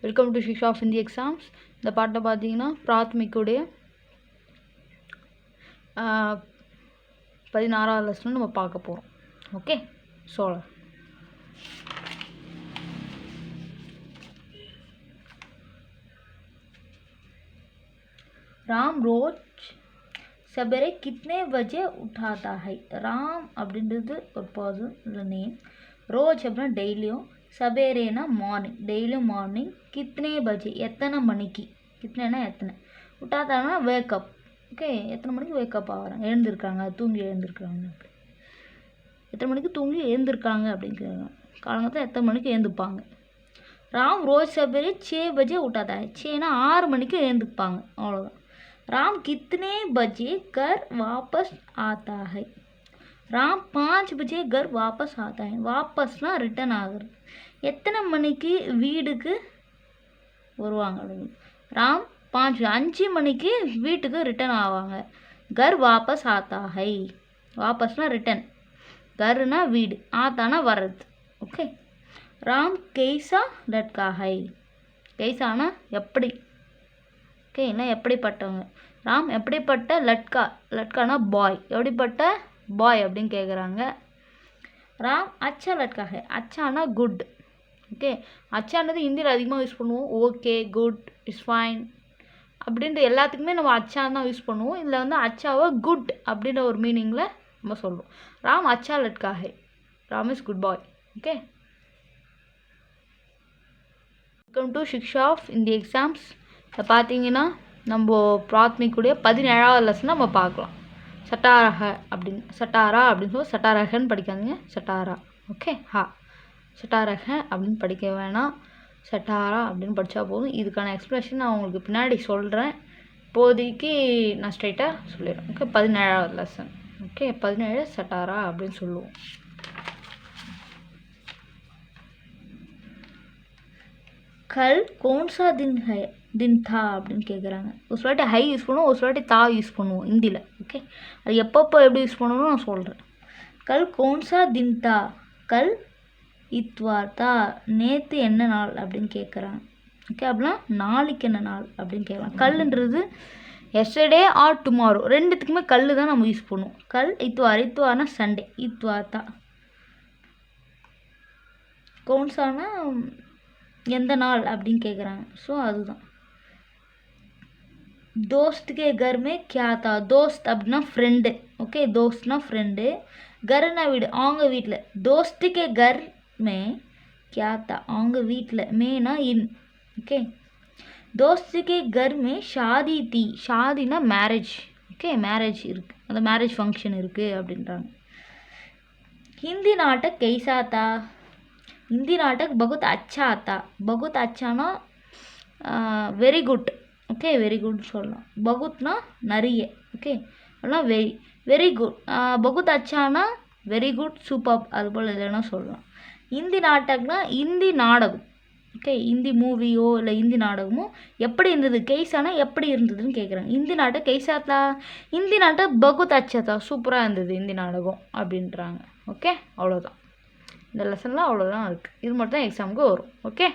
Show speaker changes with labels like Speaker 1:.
Speaker 1: Welcome to Shiksha of Hindi exams. இந்த பாட்டை பார்த்தீங்கன்னா பிராத்மிக்குடைய 16வது லெசன் நம்ம பார்க்க போகிறோம். ஓகே, சோழர். ராம் ரோஜ் சபேரே கித்னே பஜே உठाता है. ராம் அப்படின்றது ஒரு பர்சன் நேம். ரோஜ் அப்படின்னா டெய்லியும், சபேரேனா மார்னிங், டெய்லியும் மார்னிங். கித்னே பஜே எத்தனை மணிக்கு, கித்னேனா எத்தனை, உட்டாத்தானா வேக்கப். ஓகே, எத்தனை மணிக்கு வேக்கப் ஆகிறாங்க, எழுந்திருக்காங்க, தூங்கி எழுந்திருக்காங்க. எத்தனை மணிக்கு தூங்கி எழுந்திருக்காங்க அப்படின்னு கேட்குறாங்க. காலங்கத்தில் எத்தனை மணிக்கு எழுந்துப்பாங்க. ராம் ரோஜ் சபேரே 6 பஜே உட்டாता है. 6னா 6 மணிக்கு எழுந்துப்பாங்க, அவ்வளோதான். राम कितने बजे घर वापस आता है. राम 5 बजे घर वापस आता है. वापसனா ரிட்டர்ன் ஆகுறது. எத்தனை மணிக்கு வீட்டுக்கு வருவாங்க அப்படின்னு. ராம் 5 மணிக்கு வீட்டுக்கு ரிட்டர்ன் ஆவாங்க. கர் வாபஸ் ஆத்தா ஹை. வாபஸ்னா ரிட்டர்ன், கர்னா வீடு, ஆத்தானா வர்றது. ஓகே. ராம் கெய்சா லட்கா ஹை. கெய்சானா எப்படி, ஓகே, என்ன எப்படிப்பட்டவங்க. ராம் எப்படிப்பட்ட லட்கா, லட்கானா பாய், எப்படிப்பட்ட பாய் அப்படின்னு கேட்குறாங்க. ராம் அச்சா லட்கா ஹே. அச்சானா குட். ஓகே, அச்சானது ஹிந்தியில் அதிகமாக யூஸ் பண்ணுவோம். ஓகே, குட், இட்ஸ் ஃபைன் அப்படின்ற எல்லாத்துக்குமே நம்ம அச்சான் தான் யூஸ் பண்ணுவோம். இதில் வந்து அச்சாவை குட் அப்படின்ற ஒரு மீனிங்கில் நம்ம சொல்லுவோம். ராம் அச்சா லட்கா ஹே. Ram is good boy. Okay, welcome to Shiksha of Hindi exams. இதை பார்த்தீங்கன்னா நம்ம பிராத்மிக்குடைய 17வது லெசன் நம்ம பார்க்கலாம். சட்டாரக அப்படின்னு, சட்டாரா அப்படின்னு சொல்லி சட்டாரகன்னு படிக்காதீங்க, சட்டாரா. ஓகே, சட்டாரக அப்படின்னு படிக்க வேணாம், சட்டாரா அப்படின்னு படித்தா போதும். இதுக்கான எக்ஸ்ப்ளனேஷன் நான் உங்களுக்கு பின்னாடி சொல்கிறேன். இப்போதைக்கு நான் ஸ்ட்ரைட்டாக சொல்லிடுறேன். ஓகே, 17வது லெசன். ஓகே, 17 சட்டாரா அப்படின்னு சொல்லுவோம். கல் கौन-सा दिन है, தின் தா அப்படின்னு கேட்குறாங்க. ஒரு சில வாட்டி ஹை யூஸ் பண்ணுவோம், ஒரு சில வாட்டி தா யூஸ் பண்ணுவோம் ஹிந்தியில். ஓகே, அது எப்பப்போ எப்படி யூஸ் பண்ணணும்னு நான் சொல்கிறேன். கல் கौन-सा दिन था. கல் இத்வார் தா. நேற்று என்ன நாள் அப்படின்னு கேட்குறாங்க. ஓகே, அப்படின்னா நாளைக்கு என்ன நாள் அப்படின்னு கேட்கலாம். கல்லுன்றது எஸ்டர்டே ஆர் டுமாரோ, ரெண்டுத்துக்குமே கல் தான் நம்ம யூஸ் பண்ணுவோம். கல் இத்வார், இத்வார்னா சண்டே, இத்வார் தா. கौन-साனா எந்த நாள் அப்படின்னு கேட்குறாங்க. ஸோ அதுதான். दोस्त के घर में क्या था. दोस्त அப்படின்னா ஃப்ரெண்டு. ஓகே, दोस्तனா ஃப்ரெண்டு, கர்னா வீடு, அவங்க வீட்டில். दोस्त के घर में क्या था, அவங்க வீட்டில். மேனா இன். ஓகே, दोस्त के घर में शादी थी. ஷாதினா மேரேஜ். ஓகே, மேரேஜ் இருக்குது, அந்த மேரேஜ் ஃபங்க்ஷன் இருக்குது அப்படின்றாங்க. हिंदी नाटक कैसा था. हिंदी नाटक बहुत अच्छा था. बहुत अच्छाனா very good. Okay, very good சொல்லலாம். பகுத்னா நிறைய. ஓகே, ஆனால் வெரி, வெரி குட். பகுத் அச்சானா வெரி குட், சூப்பர், அது போல் இல்லைன்னா சொல்லலாம். ஹிந்தி நாட்டக்னா ஹிந்தி நாடகம். ஓகே, ஹிந்தி மூவியோ இல்லை ஹிந்தி நாடகமோ எப்படி இருந்தது. கெய்சானா எப்படி இருந்ததுன்னு கேட்குறாங்க. ஹிந்தி நாட்டக் கெய்சாத்தா. ஹிந்தி நாட்டக் பகுத் அச்சாத்தா, சூப்பராக இருந்தது ஹிந்தி நாடகம் அப்படின்றாங்க. ஓகே, அவ்வளோதான். இந்த லெசன்லாம் அவ்வளோதான் இருக்குது. இது மட்டும் தான் எக்ஸாமுக்கு வரும். ஓகே.